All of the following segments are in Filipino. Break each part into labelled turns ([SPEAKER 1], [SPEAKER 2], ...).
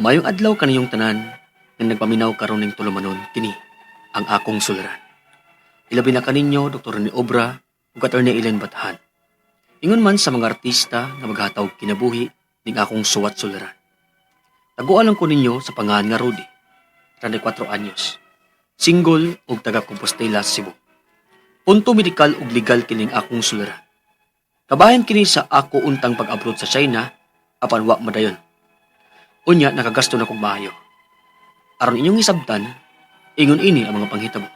[SPEAKER 1] Mayong adlaw kaniyong tanan nga nagpaminaw karon ning tulumanon kini ang akong suliran. Ilabi na kaninyo Dr. ni Obra ug Attorney Ellen Batahan. Ingon man sa mga artista nga maghataw kinabuhi ning akong suwat suliran. Taguan lang ko ninyo sa pangalan nga Rudy, 34 anyos. Single ug taga Compostela, Cebu. Punto medikal ug legal kining akong suliran. Kabahin kini sa ako untang pag-abroad sa China apan wa madayon. Unya nakagasto na kog maayo. Aron inyong isabtan, ingon ini ang mga panghitabo.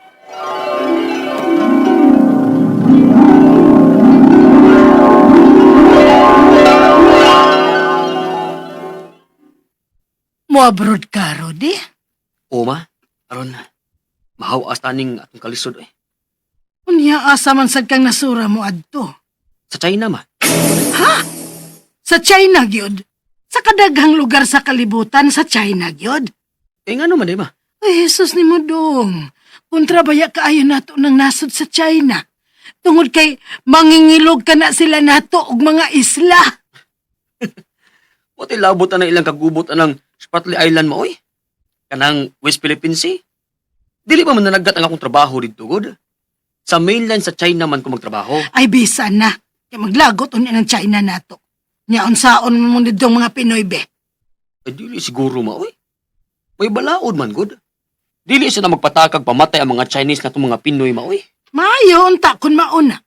[SPEAKER 2] Moabroad ka, Rodi?
[SPEAKER 1] O ma, aron mahaw astaning atong kalisod eh.
[SPEAKER 2] Unya asa man sad kang nasura mo adto?
[SPEAKER 1] Sa China ma.
[SPEAKER 2] Ha? Sa China, gyud? Sa kadaghang lugar sa kalibutan sa China, gyud?
[SPEAKER 1] Eh ngano man ma?
[SPEAKER 2] Ay, Jesus ni mo dong. Kontrabaya kaayo nato ng nasod sa China. Tungod kay mangingilog ka na sila nato og mga isla.
[SPEAKER 1] Wati labot na ilang kagubot anang Spratly Island mo oy. Kanang West Philippine Sea. Dili pa man nanagat ang akong trabaho dito god. Sa mainland sa China man ko magtrabaho.
[SPEAKER 2] Ay, bisan na. Kaya maglagot unya ng China nato. Nyaon saon mo nitong mga Pinoy be.
[SPEAKER 1] Ay dili siguro ma oy. May balaod man god. Dili siya na magpatakag pamatay ang mga Chinese na mga Pinoy ma oy.
[SPEAKER 2] Maayo, unta kun mauna.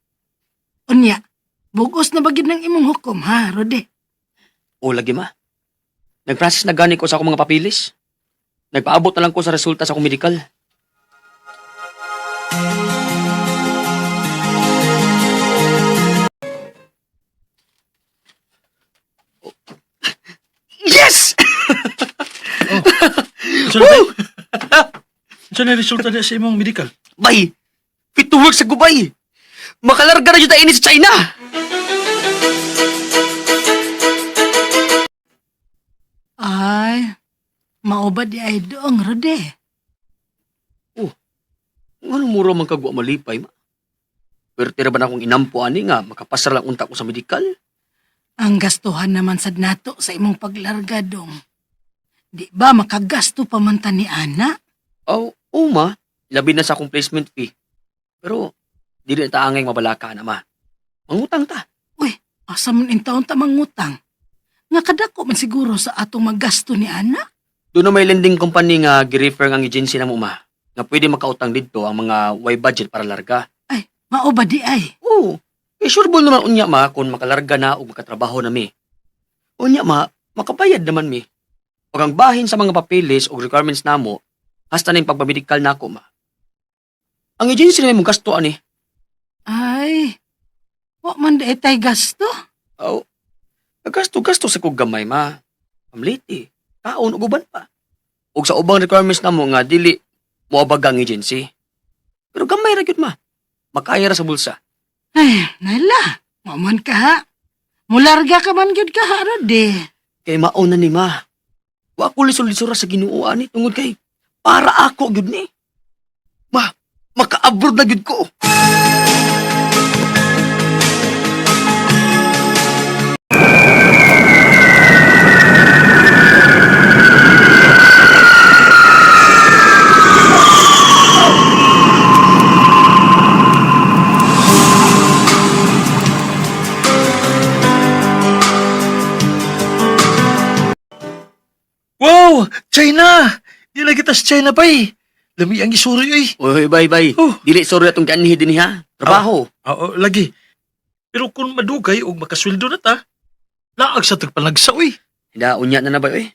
[SPEAKER 2] Unya, bugos na bagid ng imong hukom, ha, Rodi?
[SPEAKER 1] O lagi ma. Nag-process na gani ko sa akong mga papilis. Nagpaabot na lang ko sa resulta sa akong medical. Yes!
[SPEAKER 3] Saan ba? Saan na resulta na sa imong medical?
[SPEAKER 1] Bay! Fit to work sa gubay! Makalarga na dyan tayo ini sa China!
[SPEAKER 2] Ay, maubad di ay doong, Rodi.
[SPEAKER 1] Anong mura man kagwa malipay, ma? Pero tira ba na akong inampo ani nga makapasar lang unta ko sa medical?
[SPEAKER 2] Ang gastuhan naman sad nato sa imong paglarga, dong. Di ba makagasto pa man ta ni Ana?
[SPEAKER 1] Oh, ma. Labi na sa akong placement fee. Pero, di rin ta angay mabalaka na, ma. Mangutang ta.
[SPEAKER 2] Asa man in taon ta mangutang? Nga kadako man siguro sa atong maggasto ni Ana?
[SPEAKER 1] Doon na may lending company nga gi-refer ang agency na mo, ma. Nga pwede makautang dito ang mga Y budget para larga.
[SPEAKER 2] Ay, maubad di ay.
[SPEAKER 1] Oo. Eh, sureball naman unya, ma, kung makalarga na o makatrabaho na mi. Unya, ma, makabayad naman mi. Pag ang bahin sa mga papeles o requirements namo, hasta na yung pagpamedikal na ako, ma. Ang agency na mong gasto, ani.
[SPEAKER 2] Ay, wa man di tay gasto.
[SPEAKER 1] Oh, gasto sa kong gamay, ma. Amliti, taon, uguban pa. Ug sa ubang requirements namo nga, dili moabag ang agency. Pero gamay ra gyud ma. Makaya ra sa bulsa.
[SPEAKER 2] Ay, nala, maman ka ha. Mularga ka man gyud ka ha, Rodi.
[SPEAKER 1] Kay mauna ni ma. Wa ko lisod-lisura sa Ginoo ani tungod kay para ako gyud ni. Ma, maka-abroad na gyud ko.
[SPEAKER 3] Wow! China! Di lagi tas China pa eh. Lami ang isuri eh.
[SPEAKER 1] Oy, bye.
[SPEAKER 3] Oh.
[SPEAKER 1] Dili sorry atong kanhi dinhi ha. Trabaho.
[SPEAKER 3] Oo, lagi. Pero kung madugay o makasweldo na ta, laag sa tagpanagsaw eh.
[SPEAKER 1] Hida unya na ba oy.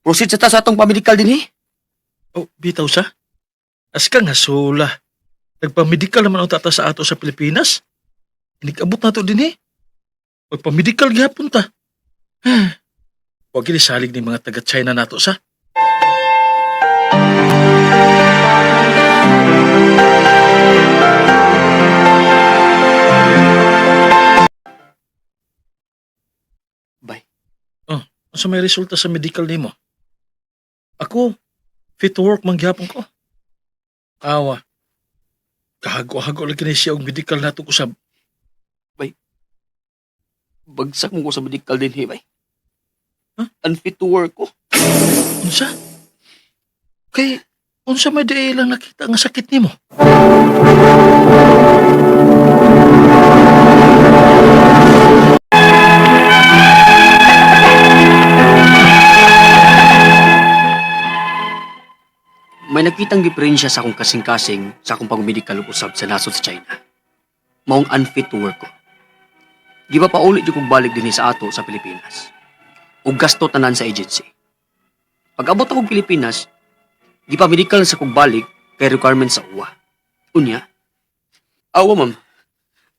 [SPEAKER 1] Proceed sa ta sa atong pamedikal dinhi.
[SPEAKER 3] Oh, bitaw sa? As ka nga sula. Nagpamedikal naman ang tata sa ato sa Pilipinas. Inig-abot na to din eh. Magpamedikal gihapon ta. Huwag kinisalig ni mga taga-China nato sa.
[SPEAKER 1] Bye.
[SPEAKER 3] Asa may resulta sa medical nimo? Ako, fit to work man gihapon ko. Awa. Kahago-hago lagi na siya og medical nato ko sa
[SPEAKER 1] Bagsak mo ko sa medical dinhi bay.
[SPEAKER 3] Huh?
[SPEAKER 1] Unfit to work ko.
[SPEAKER 3] Unsa? Kay, unsa may di lang nakita nga sakit nimo?
[SPEAKER 1] May nakitang diferensya sa akong kasing-kasing sa akong pag-medical usab sa nasod sa China. Maong unfit to work ko. Di ba paulit yung kong balik din sa ato sa Pilipinas. Ug gasto tanan sa agency. Pag abot akong Pilipinas, di pa medical sa kong balik kay requirements sa uwa. Unya? Awa ma'am,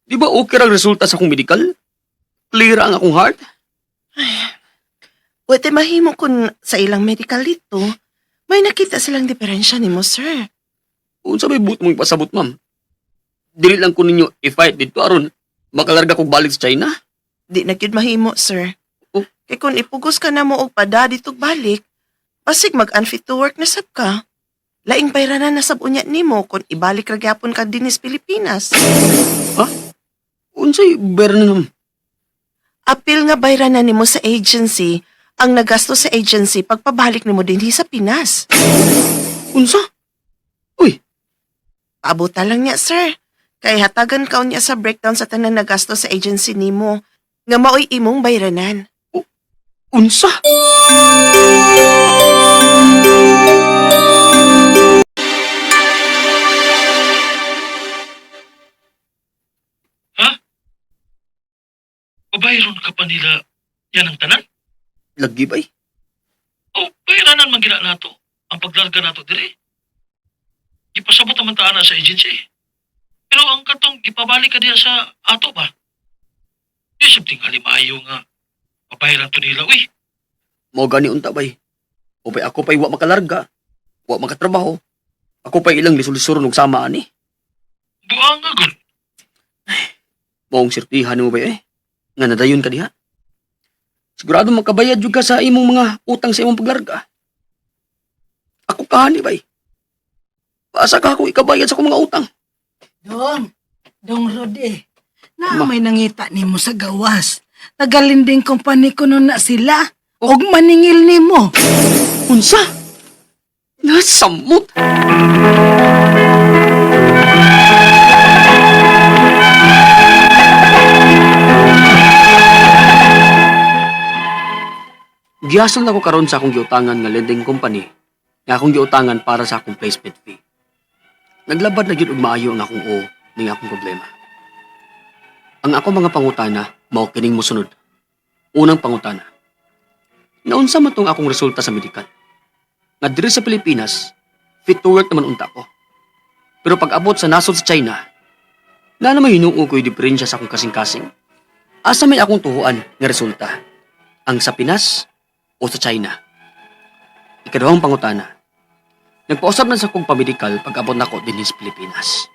[SPEAKER 1] di ba okay ang resulta sa akong medical? Clear ang akong heart?
[SPEAKER 4] Wate mahimo kun sa ilang medical dito, may nakita silang diferensya nimo, sir.
[SPEAKER 1] Unsa may buot mong ipasabot ma'am? Dili lang ko ninyo i-fight dito aron makalarga kong balik sa China.
[SPEAKER 4] Di na gyud mahimo, sir.
[SPEAKER 1] Oh.
[SPEAKER 4] Kay kun ipugos ka na mo og pada dito balik, pasig mag-unfit to work na sab ka. Laing bayranan na sab unya nimo kun ibalik ra gyapon ka dinis Pilipinas.
[SPEAKER 1] Unsay beran ma'am?
[SPEAKER 4] Apil nga bayranan nimo sa agency ang nagasto sa agency pagpabalik nimo dinhi sa Pinas.
[SPEAKER 1] Unsa?
[SPEAKER 4] Paabuta lang niya, sir. Kay hatagan ka niya sa breakdown sa tanan nagasto sa agency nimo nga maoy imong bayranan.
[SPEAKER 1] Unsa?
[SPEAKER 3] Pabayron ka pa nila yan ang tanan?
[SPEAKER 1] Lagi ba'y?
[SPEAKER 3] O bayranan man gina nato ang paglarga nato dire. Ipasabot naman taan sa agency. Pero ang katong ipabalik ka diya sa ato ba? Di sabting halimayo nga pabayran to nila, uy.
[SPEAKER 1] Mao gani unta bay. O bay ako pa'y wa makalarga, wa makatrabaho. Ako pa'y ilang lisur-lisur og sama ani.
[SPEAKER 3] Buang nga gun.
[SPEAKER 1] Maong sirtihan mo bay nga nadayon ka diha. Sigurado makabayad jud ka sa imong mga utang sa imong paglarga. Ako kahani bay. Paasa ka ako ikabayad sa akong mga utang.
[SPEAKER 2] Dong Rodi, na may nangita nimo sa gawas. Tagalinding kompany ko nun na sila. Og maningil nimo.
[SPEAKER 1] Unsa? Nasamot. Gihasol na ko karon sa akong giutangan nga lending company nga akong giutangan para sa akong placement fee. Naglabad na gyud og maayo ang akong ning akong problema. Ang ako mga pangutana mao kining mosunod. Unang pangutana. Naunsa man tong akong resulta sa medical? Nga diri sa Pilipinas, fit to work naman unta ko. Pero pag abot sa nasod sa China, na naman hinuo ko yung diferensya sa akong kasing-kasing. Asa may akong tuhuan nga resulta? Ang sa Pinas o sa China? Ikaduhang pangutana. Nagpausap na sa akong pamedikal pag abot na ko din sa Pilipinas.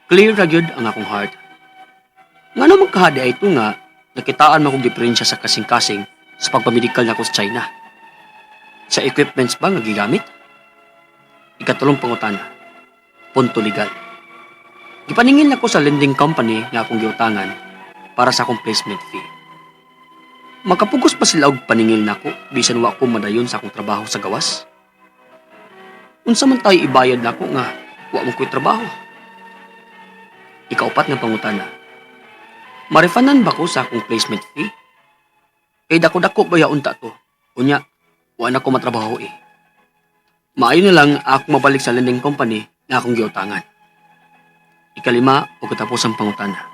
[SPEAKER 1] Clear ra gyud ang akong heart. Nga naman kahadi ay ito nga, nakitaan mo akong diferensya sa kasing-kasing sa pagpamedikal na ko sa China. Sa equipments ba nga gigamit? Ikatulong pangutana. Punto legal. Gipaningil na ko sa lending company nga akong giutangan para sa akong placement fee. Makapugos pa sila og paningil nako bisan wa ko madayon sa akong trabaho sa gawas. Unsa man tayo ibayad nako nga wa mo ko'y trabaho. Ikaupat nga pangutana. Marefanan ba ko sa akong placement fee? Kay dako-dako ba yaon ta to? Unya, wa na ko matrabaho eh. Maayo na lang ako mabalik sa lending company nga akong giutangan. Ikalima o katapusang pangutana.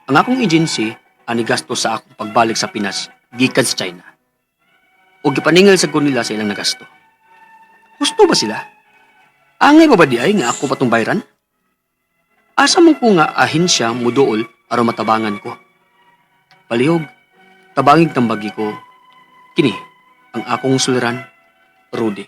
[SPEAKER 1] Ang akong agency ani gasto sa akong pagbalik sa Pinas gikan sa China. O gipaningil sa nila sa ilang nagasto. Gusto ba sila? Angay ba di ay nga ako patong bayran? Asa mo ko nga ahensya muduol aron matabangan ko. Palihog, tabangig tambagi ko. Kini, ang akong suliran, Rudy.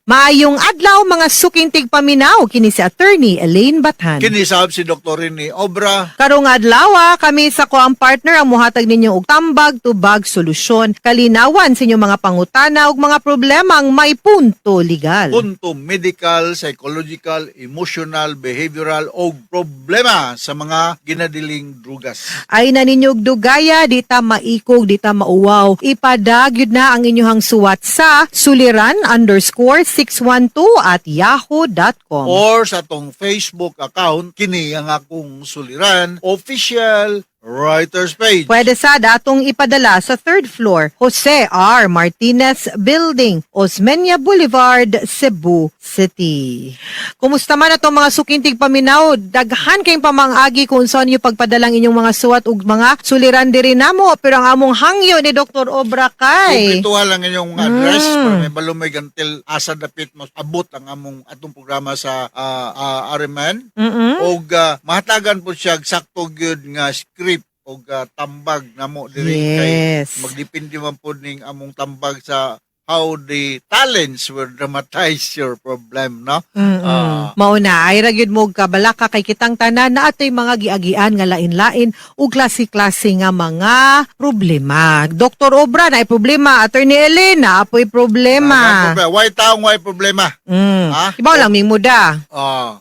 [SPEAKER 5] Maayong adlaw mga suking tigpaminaw kini si attorney Elaine Bathan.
[SPEAKER 6] Kinisab si Dr. Rene Obra.
[SPEAKER 5] Karong adlaw kami sa koang partner ang muhatag ninyo og tambag tubag solusyon, kalinawan sa inyong mga pangutana ug mga problema ang may punto legal.
[SPEAKER 6] Punto medical, psychological, emotional, behavioral o problema sa mga ginadiling drugas.
[SPEAKER 5] Ay na ninyog dugaya, di ta maikog, di ta mauwaw. Ipadagyod na ang inyong suwat sa suliran_612@yahoo.com.
[SPEAKER 6] Or sa tong Facebook account, kini ang akong suliran, official writer's page.
[SPEAKER 5] Pwede sa datong ipadala sa 3rd floor, Jose R. Martinez Building, Osmeña Boulevard, Cebu City. Kumusta man atong mga sukintig paminaw? Daghan kayong pamangagi kung saan nyo pagpadalang inyong mga suwat ug mga suliran diri namo, pero ang among hangyo ni Dr. Obra kay
[SPEAKER 6] Kumplituhan lang inyong address para may balumay gantil asa dapit mo abot ang atong programa sa RMN. Og mahatagan po siya sakto gyud nga script og tambag namo diri kay
[SPEAKER 5] yes.
[SPEAKER 6] magdepende man po ning among tambag sa how the talents will dramatize your problem, no?
[SPEAKER 5] Mao na ay ra gyud mo kabalaka kay kitang tanan na atoy mga giagian nga lain-lain ug klase-klase nga mga problema. Dr. Obra na problema, Attorney Elena apoy problema.
[SPEAKER 6] Why taong why problema? Ha?
[SPEAKER 5] Ibaw lang ming muda.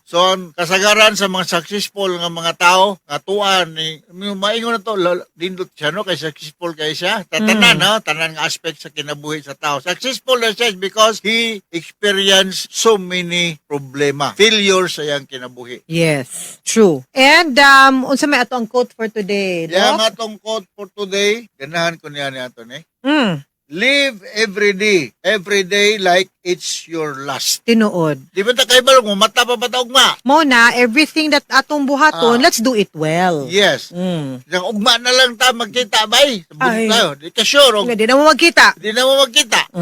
[SPEAKER 6] So ang kasagaran sa mga successful nga mga tao, katuan ni maingon na to dindot siya no kay successful kay siya. Tanan no, tanan nga aspect sa kinabuhi sa tao. Successful na siya because he experienced so many problema. Failures sa iyang kinabuhi.
[SPEAKER 5] Yes, true. And unsa may ato ang quote for today,
[SPEAKER 6] Kaya
[SPEAKER 5] Doc?
[SPEAKER 6] nga tong quote for today, ganahan ko niya ni Anton eh.
[SPEAKER 5] Mm,
[SPEAKER 6] Live every day like it's your last.
[SPEAKER 5] tinuod.
[SPEAKER 6] Di ba ta kay balong mo mata pa bata ugma?
[SPEAKER 5] Mao na everything that atong buhaton, let's do it well.
[SPEAKER 6] Yes.
[SPEAKER 5] Mm.
[SPEAKER 6] Yang ugma na lang ta magkita bay.
[SPEAKER 5] Ay.
[SPEAKER 6] Tayo, di ka sure.
[SPEAKER 5] Nga di na mo magkita.
[SPEAKER 6] Di na mo magkita.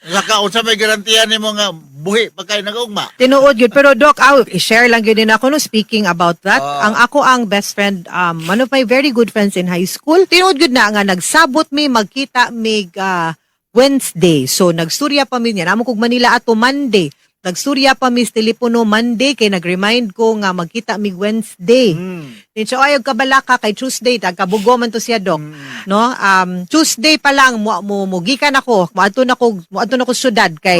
[SPEAKER 6] Saka unsa may garantiya nimo nga buhi pagkay nag-ugma.
[SPEAKER 5] Tinuod yun. Pero Doc, i-share lang yun din ako no, speaking about that. Ang best friend, one of my very good friends in high school, tinuod yun na nga nagsabot mi, magkita mig Wednesday. So, nagsturya pa mi niya. Namo kog Manila ato Monday. Nagsturya pa mi sa telepono Monday kay nag-remind ko nga magkita mig Wednesday. So, ayog kabalaka kay Tuesday, tagkabugo man to siya, Doc. No? Tuesday pa lang, mugikan ako, muadto na ko syudad kay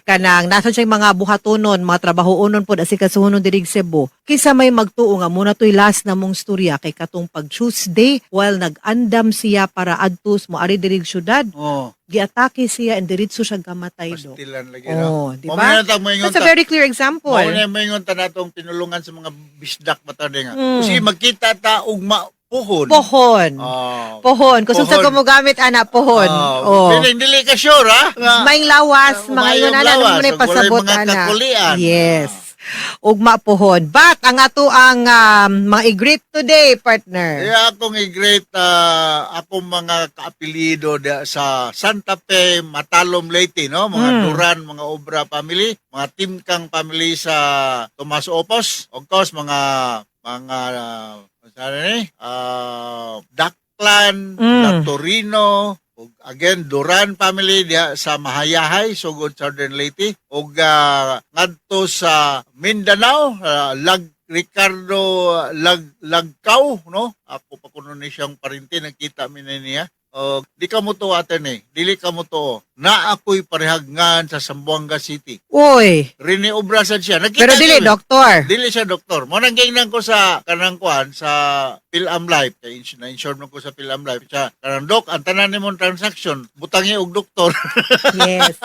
[SPEAKER 5] kanang nasan siya mga buhatonon, mga trabahoonon po, asikasuhonon dirig Cebu. Kisa may magtuo nga, muna to'y last na mong storya kay katong pag Tuesday, while nag-andam siya para adtos, mo ari dirig syudad, giatake siya and diritso siya gamatay, Doc.
[SPEAKER 6] Pastilan lagi no.
[SPEAKER 5] Di ba? That's a very clear example.
[SPEAKER 6] Mao na maingon ta natong tinulungan sa mga bisdak matade nga.
[SPEAKER 5] Mm.
[SPEAKER 6] Kasi magkita ta ugma puhon.
[SPEAKER 5] Pohon. Pohon. Kung saan ko mo gamit, anak, pohon.
[SPEAKER 6] Dili ka sure, ha? Nga,
[SPEAKER 5] Maing lawas, mga
[SPEAKER 6] mayong
[SPEAKER 5] yun, anak,
[SPEAKER 6] lawas,
[SPEAKER 5] mo na
[SPEAKER 6] ug
[SPEAKER 5] pasabot,
[SPEAKER 6] walay mga
[SPEAKER 5] anak.
[SPEAKER 6] kakulian.
[SPEAKER 5] Yes. Ugma pohon. But, ang ato ang mga i-greet today, partner.
[SPEAKER 6] Kaya akong i-great akong mga kaapelido sa Santa Fe, Matalom, Leyte, no? Mga Duran, mga Obra family, mga Timkang family sa Tomas Opos, of course, mga Daklan, Torino, ug again Duran family diha sa Mahayahay, sugod Southern Leyte, ug ngadto sa Mindanao, Ricardo Lagkaw, no? Ako pa kuno ni siyang parinti, nakita mi na niya. Di ka mo to dili ka mo to. Na ako'y parehagngan sa Zamboanga City.
[SPEAKER 5] Uy.
[SPEAKER 6] Rene Obra sad siya. Nakita
[SPEAKER 5] Pero dili,
[SPEAKER 6] niyo,
[SPEAKER 5] doktor.
[SPEAKER 6] Dili siya doktor. Mo nang gingnan ko sa kanang kuan sa PhilAm Life. Kay na-insure mo ko sa PhilAm Life. Siya, kanang dok, ang tanan nimong transaction, butangi og doktor.
[SPEAKER 5] Yes.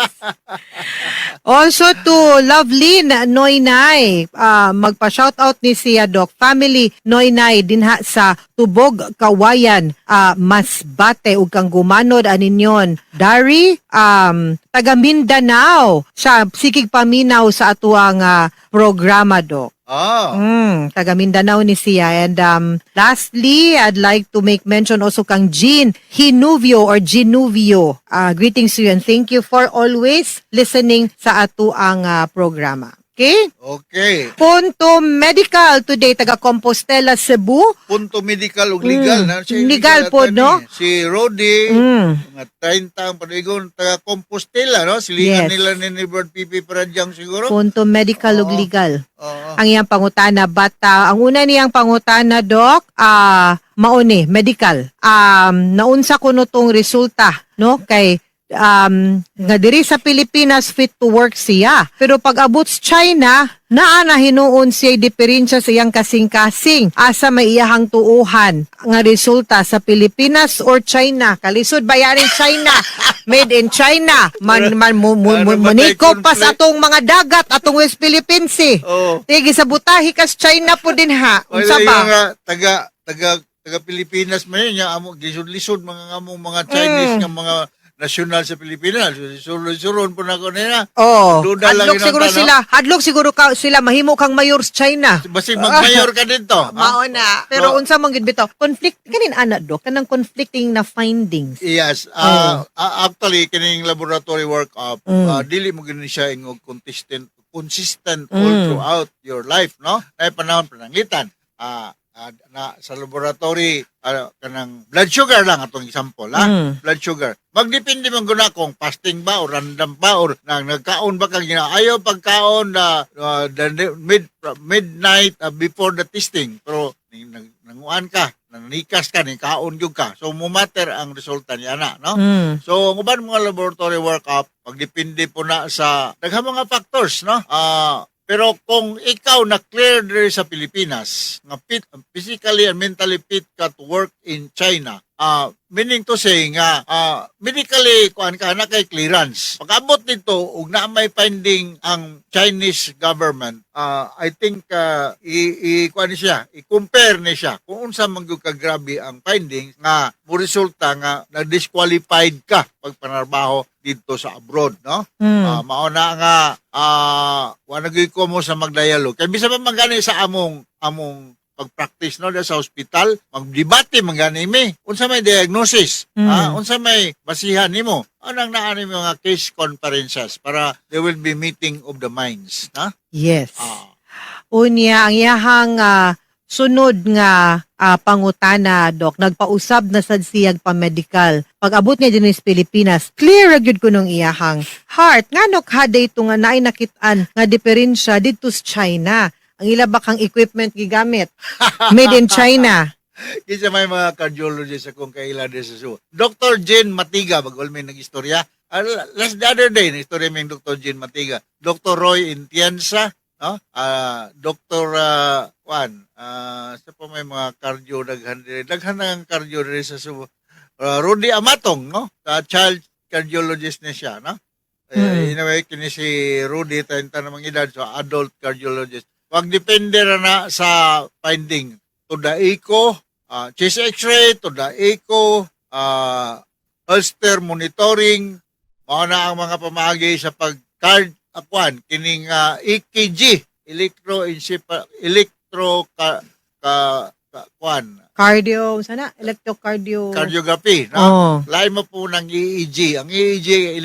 [SPEAKER 5] Also to Lovelyn Noynay, magpa-shoutout ni siya Doc. Family Noynay dinha sa Tubog, Kawayan, Masbate ug kang gumanod aninyon. Dari, taga Mindanao, siya sikig paminaw sa atuang programa, Doc. Taga Mindanao ni siya. And lastly, I'd like to make mention also kang Jean Hinuvio or Ginuvio. Greetings to you and thank you for always listening sa ato ang programa. Okay?
[SPEAKER 6] Okay.
[SPEAKER 5] Punto Medical today, taga Compostela, Cebu.
[SPEAKER 6] Punto medical ug legal na siya.
[SPEAKER 5] Legal po,
[SPEAKER 6] attorney.
[SPEAKER 5] no?
[SPEAKER 6] Si Rodi,
[SPEAKER 5] Mm.
[SPEAKER 6] mga 30 ang panigon, taga Compostela, no? Silingan
[SPEAKER 5] Yes.
[SPEAKER 6] nila ni Bird PP Pradyang siguro.
[SPEAKER 5] Punto Medical ug
[SPEAKER 6] Oo.
[SPEAKER 5] legal.
[SPEAKER 6] Oo.
[SPEAKER 5] Ang iyang pangutana, but ang una niyang pangutana, Doc, mauni, medical. Naunsa ko no tong resulta, no? Kay nga diri sa Pilipinas fit to work siya. Pero pag abot sa China, naa na hinuon siya diferensya sa iyang kasing-kasing. Asa may iyahang tuuhan nga resulta sa Pilipinas or China. Kalisod bayaring China. Made in China. Manikop pas atong mga dagat, atong West Philippines eh.
[SPEAKER 6] Oh.
[SPEAKER 5] Tigi sa butahi kas China po din ha.
[SPEAKER 6] Wala
[SPEAKER 5] Unsa
[SPEAKER 6] yung
[SPEAKER 5] ba?
[SPEAKER 6] nga taga Pilipinas man yun, amo lisod-lisod mga among mga Chinese nga mga nasyonal sa Pilipinas. Suron po na ko nila.
[SPEAKER 5] Oh,
[SPEAKER 6] Duda lang
[SPEAKER 5] hadlok
[SPEAKER 6] yun ang
[SPEAKER 5] siguro
[SPEAKER 6] tanong.
[SPEAKER 5] sila. Hadlok siguro sila mahimo kang mayor sa China.
[SPEAKER 6] Basig mag-mayor ka dito.
[SPEAKER 5] Mao na. Pero
[SPEAKER 6] So-
[SPEAKER 5] unsa man gid bitaw? Conflict kanin ana Dok, kanang conflicting na findings.
[SPEAKER 6] Yes. Actually, kining laboratory workup, dili mo gani siya ingog consistent all throughout your life, no? Ay panahon pananglitan. Na sa laboratory kanang blood sugar lang atong example, blood sugar. Magdepende man guna kung fasting ba o random ba or nagkaon ba kag ayaw pagkaon na midnight before the testing, pero nanguan ka, nanikas ka, kaon gyud ka. So mumatter ang resulta niya na, no? So, ang uban mga laboratory workup, magdepende po na sa daghang mga factors, no? Pero kung ikaw na clear diri sa Pilipinas, nga fit, physically and mentally fit ka to work in China, meaning to say nga, medically, kuan ka na kay clearance. Pag-abot nito, ug na may finding ang Chinese government, I think, kuan ni siya, i-compare ni siya, kung unsa man gyud ka grabe ang findings, nga, mo resulta nga, na-disqualified ka pagpanarbaho dito sa abroad, no? Mao na nga wala gyud ko mo sa magdialog. Kay bisa pa magani sa among pag-practice no sa hospital, magdebate mangani mi. Unsa may diagnosis? Unsa may basihan nimo? Anang naa ni mga case conferences para there will be meeting of the minds, ha?
[SPEAKER 5] Yes.
[SPEAKER 6] Ah.
[SPEAKER 5] Unya ang iyahang sunod nga pangutana, Dok, nagpausab na sad siyag pa medical. Pag abot niya din sa Pilipinas, clear ra gyud kuno ang iyahang heart. Ngano kada ito nga naay nakitaan nga diferensya dito sa China. Ang ila bakang equipment gigamit. Made in China.
[SPEAKER 6] Kisa may mga cardiologist akong kaila din sa Subo. Dr. Jane Matiga, bagol may nag-istorya. Last the other day, na-istorya may Dr. Jane Matiga. Dr. Roy Intianza, no? Dr. Juan, sa pa may mga cardio, daghan ng cardio din sa Subo. Rudy Amatong, no? Child cardiologist na siya, no? Anyway, kini si Rudy, 30 namang edad, so adult cardiologist. Wag depende na sa finding. To the echo, chest x-ray, to the echo, holster monitoring, mga na ang mga pamagi sa pag-card, kining EKG, cardiography, no?
[SPEAKER 5] Oh.
[SPEAKER 6] Lain mo po ng EEG. Ang EEG,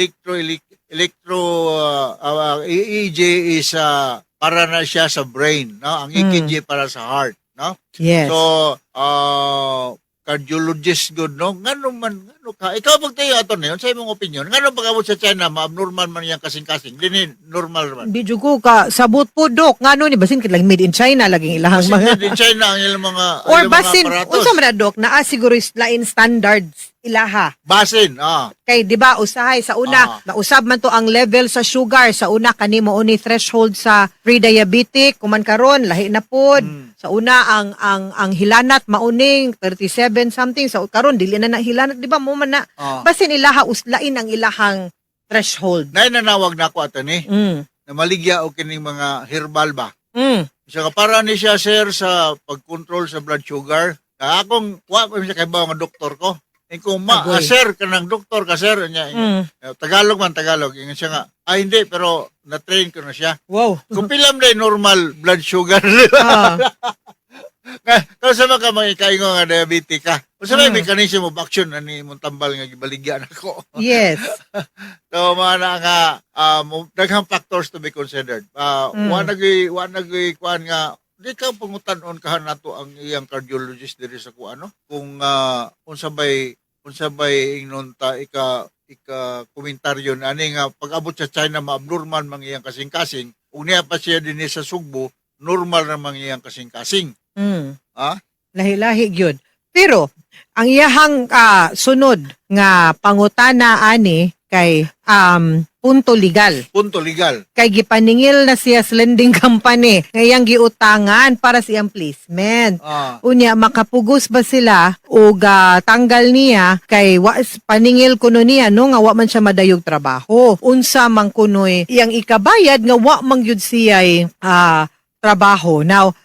[SPEAKER 6] EEG is para na siya sa brain, no? Ang EKG para sa heart, no?
[SPEAKER 5] Yes.
[SPEAKER 6] So, cardiologist good, no? Ngano ka? Ikaw pagtayo ato na yun, sa imong opinion, ngano pag-abot sa China, ma-abnormal man yan kasing-kasing? Dini, normal man.
[SPEAKER 5] Di jugo ka sabot po, Dok. Ngano ni basin kit lang made in China laging ilahang
[SPEAKER 6] Kasi
[SPEAKER 5] mga
[SPEAKER 6] din China ang ilang mga
[SPEAKER 5] or
[SPEAKER 6] ilang mga
[SPEAKER 5] basin
[SPEAKER 6] aparatos.
[SPEAKER 5] unsa man na, Dok, naa siguro is lain standards ilaha.
[SPEAKER 6] Basin,
[SPEAKER 5] Kay di ba usahay sa una nausab man to ang level sa sugar sa una kanimo uni threshold sa pre-diabetic kuman karon lahi na pod. Sa una ang hilanat mauning 37 something sa karon dili na hilanat di ba mo man na basin ilaha uslain ang ilahang threshold.
[SPEAKER 6] Nay nanawag na ako ato ni, na maligya o kining mga herbal ba. Siya ka para ni siya, sir, sa pag-control sa blood sugar. Akong, wa pa siya kay ba nga doktor ko. Kung sir, kanang doktor ka, sir, niya, Tagalog. Yung siya nga, hindi, pero na-train ko na siya.
[SPEAKER 5] Wow.
[SPEAKER 6] Kung pilam na normal blood sugar. Kung sa mga makikaingo nga diabetic ka, kung sa may
[SPEAKER 5] Mm.
[SPEAKER 6] mechanism of action ani mong tambal nga gibaligyan ako.
[SPEAKER 5] Yes.
[SPEAKER 6] So mga na nga daghang factors to be considered. Wa nagay kuan nga di ka pangutanon kahan nato ang iyang cardiologist diri sa kuan no. Kung unsabay ingnon ta ika komentaryo na ani nga pag-abot sa China ma-abnormal mang iyang kasing-kasing ug niya pa siya dinhi sa Sugbo normal na mang iyang kasing-kasing.
[SPEAKER 5] Mm.
[SPEAKER 6] Ah?
[SPEAKER 5] Lahi-lahi gyud. Pero ang iyahang sunod nga pangutana ani kay punto legal.
[SPEAKER 6] Punto legal.
[SPEAKER 5] Kay gipaningil na siya sa lending company ngayang giutangan para sa iyang placement. Unya makapugos ba sila o tanggal niya kay paningil kuno niya no nga wa man siya madayog trabaho. Unsa man kunoy iyang ikabayad nga wa man gyud siya trabaho. Now,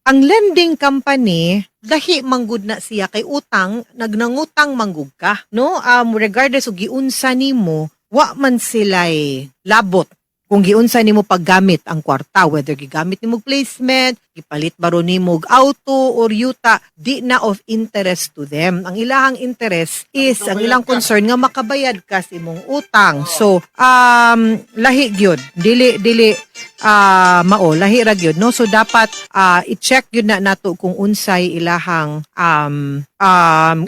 [SPEAKER 5] ang lending company dahi manggud na siya kay utang nagnangutang manggug ka no regardless og giunsa nimo wa man sila'y labot kung giunsa nimo paggamit ang kwarta whether gigamit nimo placement gipalit baro nimo og auto or yuta di na of interest to them ang ilahang interest is ang ilang concern nga makabayad ka sa imong utang so lahi gyud dili mao lahi ra gyud no so dapat i-check gyud na nato kung unsay ilahang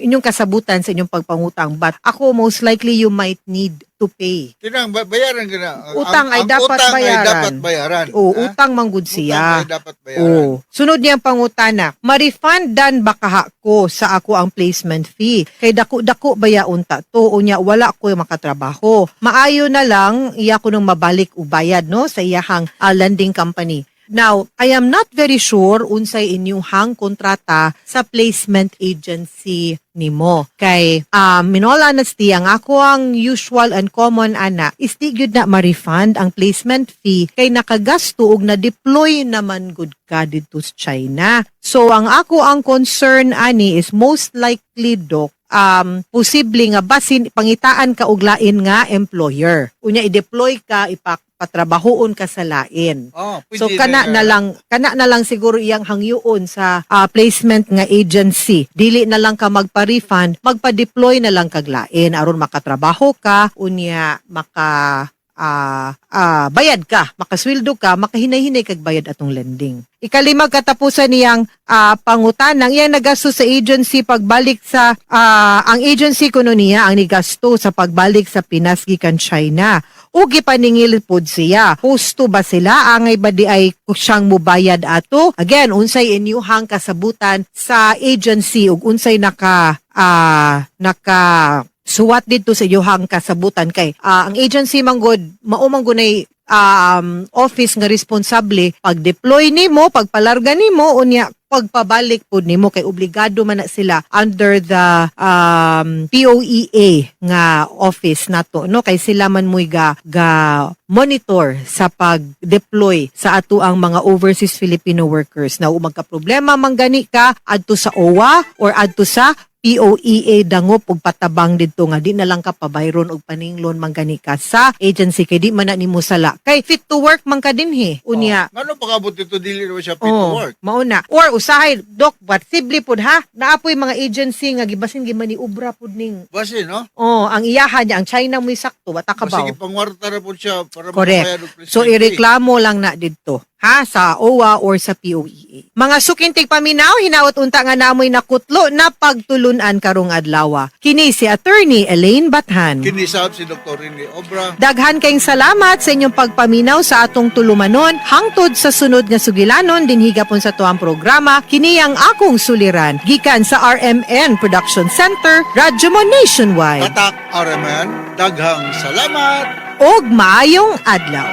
[SPEAKER 5] inyong kasabutan sa inyong pagpangutang but ako most likely you might need to pay.
[SPEAKER 6] Tinang bayaran gina.
[SPEAKER 5] Utang ay dapat
[SPEAKER 6] utang
[SPEAKER 5] bayaran.
[SPEAKER 6] ay dapat bayaran.
[SPEAKER 5] Oo,
[SPEAKER 6] Ha?
[SPEAKER 5] utang manggud
[SPEAKER 6] Utang
[SPEAKER 5] siya.
[SPEAKER 6] ay dapat bayaran.
[SPEAKER 5] Oo. Sunod niyang pangutana, ma-refundan ba kaha ko sa ako ang placement fee? Kay dako-dako bayaon ta to unya wala ko makatrabaho. Maayo na lang iya ko nang mabalik og bayad no sa iyahang lending company. Now, I am not very sure unsay inyong kontrata sa placement agency nimo. Kay, in all honesty, ang ako ang usual and common ana, is di gyud na ma-refund ang placement fee kay nakagasto og na-deploy naman good ka dito sa China. So, ang ako ang concern ani is most likely, Doc, posible nga basin pangitaan ka og lain nga employer. Unya i-deploy ka patrabahoon ka sa lain.
[SPEAKER 6] Pwede
[SPEAKER 5] So kana na lang siguro iyang hangyoon sa placement nga agency. Dili na lang ka magpa-refund, magpa-deploy na lang kag lain aron makatrabaho ka unya bayad ka, makasweldo ka, makahinay-hinay kag bayad atong lending. Ikalima katapusan niyang pangutanang iyang nagasto sa agency pagbalik sa ang agency kuno niya ang nigasto sa pagbalik sa Pinas gikan China. O gipaningil pod siya. Husto ba sila? Angay ba di ay siyang mubayad ato? Again, unsay inyuhang kasabutan sa agency ug unsay naka suwat dito sa iyohang kasabutan kay ang agency manggod mao mangunay office nga responsable pag-deploy nimo, pagpalarga nimo unya pagpabalik pod nimo kay obligado man na sila under the POEA nga office nato no kay sila man moy ga monitor sa pag-deploy sa ato ang mga overseas Filipino workers na magka problema manggani ka adto sa OWA or adto sa POEA dangop og patabang didto nga di na lang ka pabayron og paninglon manggani ka sa agency kay di man na nimo sala kay fit to work man ka dinhi unya
[SPEAKER 6] Ngano pag-abot dito dili naman siya fit to work?
[SPEAKER 5] mauna or usahay Doc possibly pud ha naapoy mga agency nga gibasin gimani ubra pud ning
[SPEAKER 6] Basi, no?
[SPEAKER 5] ang iyahan niya ang China mo'y sakto wata ka ba
[SPEAKER 6] Sige, pangwarta na po siya para
[SPEAKER 5] Correct.
[SPEAKER 6] makabayad og placement
[SPEAKER 5] so
[SPEAKER 6] fee.
[SPEAKER 5] ireklamo lang na didto ha sa OWA or sa POEA. Mga sukintig paminaw hinaot unta nga namoy nakutlo na pagtulunan karong adlaw. Kini si Attorney Elaine Bathan.
[SPEAKER 6] Kinisab si Dr. Rini Obra.
[SPEAKER 5] Daghan kayong salamat sa inyong pagpaminaw sa atong tulumanon hangtod sa sunod nga sugilanon din higapon sa tuang programa kini ang akong suliran gikan sa RMN Production Center Radyo Mo Nationwide.
[SPEAKER 6] Tatak RMN. Daghang salamat.
[SPEAKER 5] Og maayong adlaw.